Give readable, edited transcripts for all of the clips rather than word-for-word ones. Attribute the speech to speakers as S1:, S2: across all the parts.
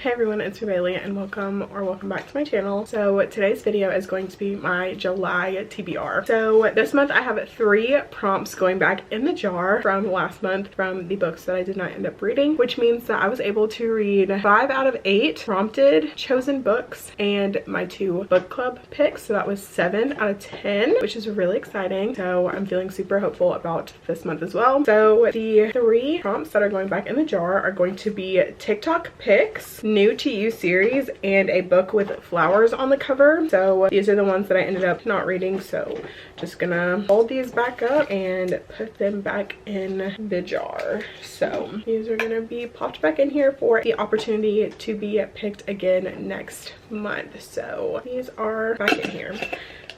S1: Hey everyone, it's me Bailey and welcome back to my channel. So today's video is going to be my July TBR. So this month I have 3 prompts going back in the jar from last month from the books that I did not end up reading, which means that I was able to read 5 out of 8 prompted chosen books and my 2 book club picks. So that was 7 out of 10, which is really exciting. So I'm feeling super hopeful about this month as well. So the 3 prompts that are going back in the jar are going to be TikTok picks, new to you series, and a book with flowers on the cover. So these are the ones that I ended up not reading, so just gonna fold these back up and put them back in the jar. So these are gonna be popped back in here for the opportunity to be picked again next month. So these are back in here.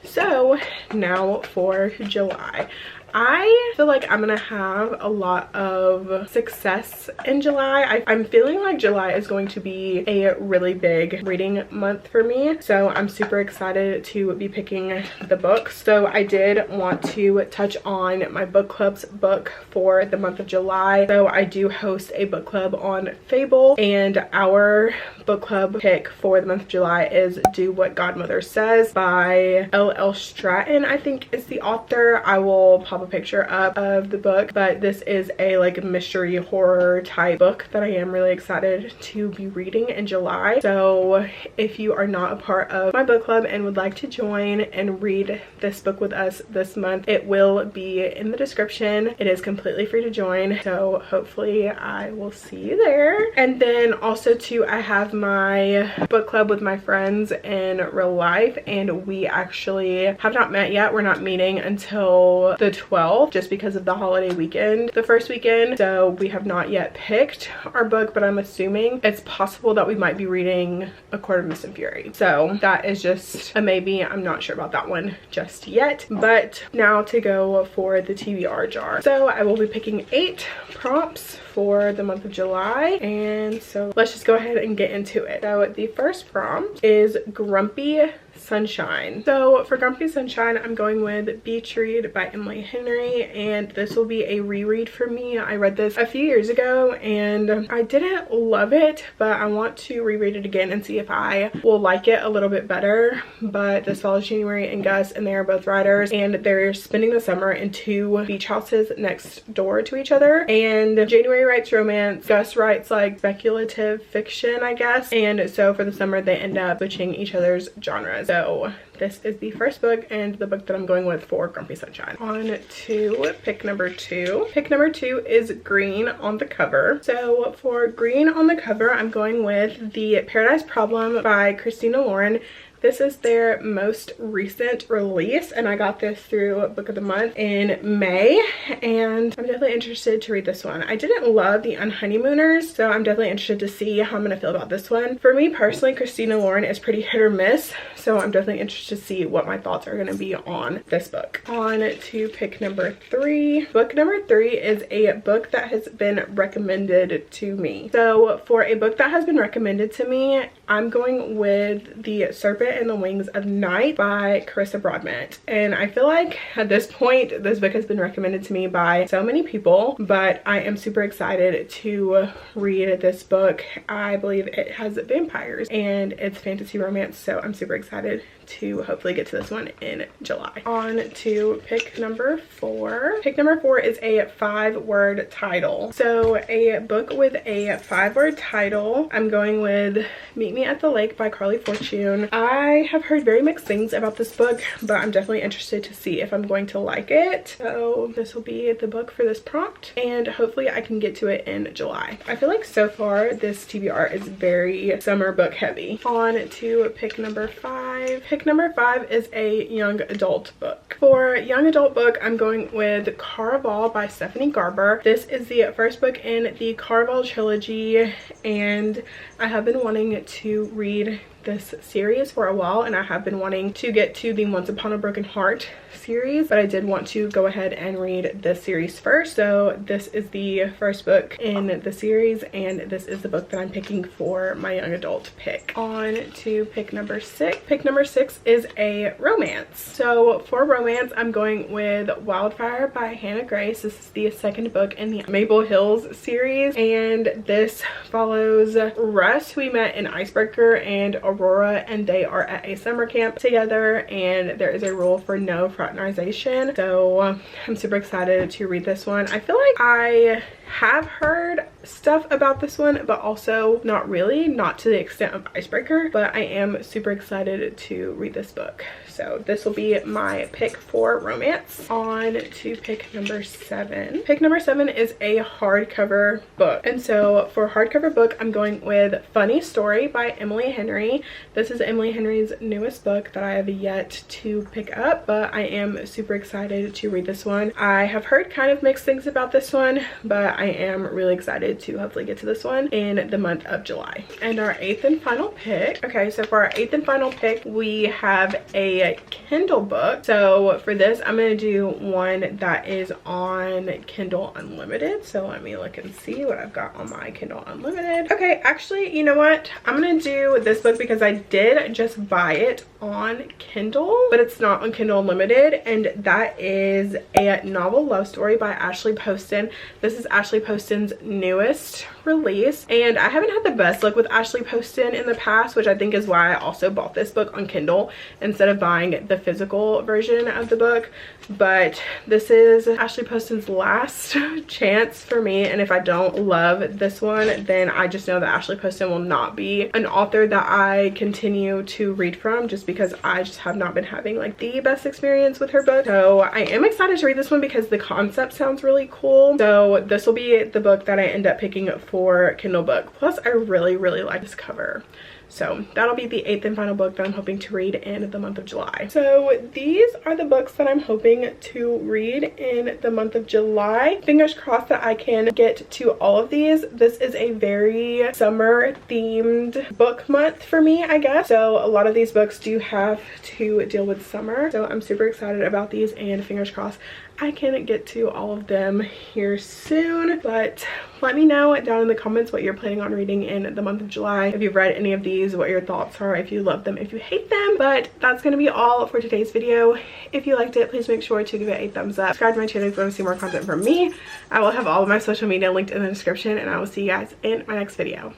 S1: So now for July. I feel like I'm gonna have a lot of success in July. I'm feeling like July is going to be a really big reading month for me. So I'm super excited to be picking the books. So I did want to touch on my book club's book for the month of July. So I do host a book club on Fable, and our book club pick for the month of July is Do What Godmother Says by L.L. Stratton, I think is the author. I will pop a picture up of the book, but this is a like mystery horror type book that I am really excited to be reading in July. So if you are not a part of my book club and would like to join and read this book with us this month, it will be in the description. It is completely free to join, so hopefully I will see you there. And then also too, I have my book club with my friends in real life, and we actually have not met yet. We're not meeting until the 12th just because of the holiday weekend, the first weekend. So we have not yet picked our book, but I'm assuming it's possible that we might be reading A Court of Mist and Fury. So that is just a maybe. I'm not sure about that one just yet. But now to go for the TBR jar. So I will be picking 8 prompts for the month of July, and so let's just go ahead and get into it. So the first prompt is Grumpy Sunshine. So for Grumpy Sunshine, I'm going with Beach Read by Emily Henry, and this will be a reread for me. I read this a few years ago and I didn't love it, but I want to reread it again and see if I will like it a little bit better. But this follows January and Gus, and they are both writers, and they're spending the summer in 2 beach houses next door to each other. And January writes romance, Gus writes like speculative fiction, I guess, and so for the summer they end up switching each other's genres. So this is the first book and the book that I'm going with for Grumpy Sunshine. On to pick number 2. Pick number 2 is Green on the Cover. So for Green on the Cover, I'm going with The Paradise Problem by Christina Lauren. This is their most recent release, and I got this through Book of the Month in May, and I'm definitely interested to read this one. I didn't love The Unhoneymooners, so I'm definitely interested to see how I'm gonna feel about this one. For me personally, Christina Lauren is pretty hit or miss, so I'm definitely interested to see what my thoughts are gonna be on this book. On to pick number 3. Book number 3 is a book that has been recommended to me. So for a book that has been recommended to me, I'm going with The Serpent and the Wings of Night by Carissa Broadbent. And I feel like at this point this book has been recommended to me by so many people, but I am super excited to read this book. I believe it has vampires and it's fantasy romance, so I'm super excited to hopefully get to this one in July. On to pick number 4. Pick number 4 is a 5-word title. So a book with a 5-word title, I'm going with Meet Me at the Lake by Carly Fortune. I have heard very mixed things about this book, but I'm definitely interested to see if I'm going to like it. So this will be the book for this prompt, and hopefully I can get to it in July. I feel like so far this TBR is very summer book heavy. On to pick number 5. Pick number 5 is a young adult book. For young adult book, I'm going with Caraval by Stephanie Garber. This is the first book in the Caraval trilogy, and I have been wanting to read this series for a a while, and I have been wanting to get to the Once Upon a Broken Heart series, but I did want to go ahead and read this series first. So this is the first book in the series, and this is the book that I'm picking for my young adult pick. On to pick number 6. Pick number 6 is a romance. So for romance, I'm going with Wildfire by Hannah Grace. This is the second book in the Maple Hills series, and this follows Russ, who we met in Icebreaker, and Aurora, and they are at a summer camp together, and there is a rule for no fraternization. So I'm super excited to read this one. I feel like I have heard stuff about this one, but also not really, not to the extent of Icebreaker, but I am super excited to read this book. So this will be my pick for romance. On to pick number 7. Pick number 7 is a hardcover book, and so for hardcover book, I'm going with Funny Story by Emily Henry. This is Emily Henry's newest book that I have yet to pick up, but I am super excited to read this one. I have heard kind of mixed things about this one, but I am really excited to hopefully get to this one in the month of July. And our 8th and final pick. Okay, so for our 8th and final pick, we have a Kindle book. So for this, I'm going to do one that is on Kindle Unlimited. So let me look and see what I've got on my Kindle Unlimited. Okay, actually, you know what? I'm going to do this book because I did just buy it on Kindle, but it's not on Kindle Unlimited, and that is a novel love story by Ashley Poston. This is Ashley Poston's newest release, and I haven't had the best luck with Ashley Poston in the past, which I think is why I also bought this book on Kindle instead of buying the physical version of the book. But this is Ashley Poston's last chance for me, and if I don't love this one, then I just know that Ashley Poston will not be an author that I continue to read from, just because I just have not been having like the best experience with her book. So I am excited to read this one because the concept sounds really cool. So this will be the book that I end up picking for Kindle book. Plus I really like this cover. So that'll be the 8th and final book that I'm hoping to read in the month of July. So these are the books that I'm hoping to read in the month of July. Fingers crossed that I can get to all of these. This is a very summer themed book month for me, I guess. So a lot of these books do have to deal with summer. So I'm super excited about these, and fingers crossed I can get to all of them here soon. But let me know down in the comments what you're planning on reading in the month of July. If you've read any of these, what your thoughts are, if you love them, if you hate them. But that's going to be all for today's video. If you liked it, please make sure to give it a thumbs up. Subscribe to my channel if you want to see more content from me. I will have all of my social media linked in the description, and I will see you guys in my next video.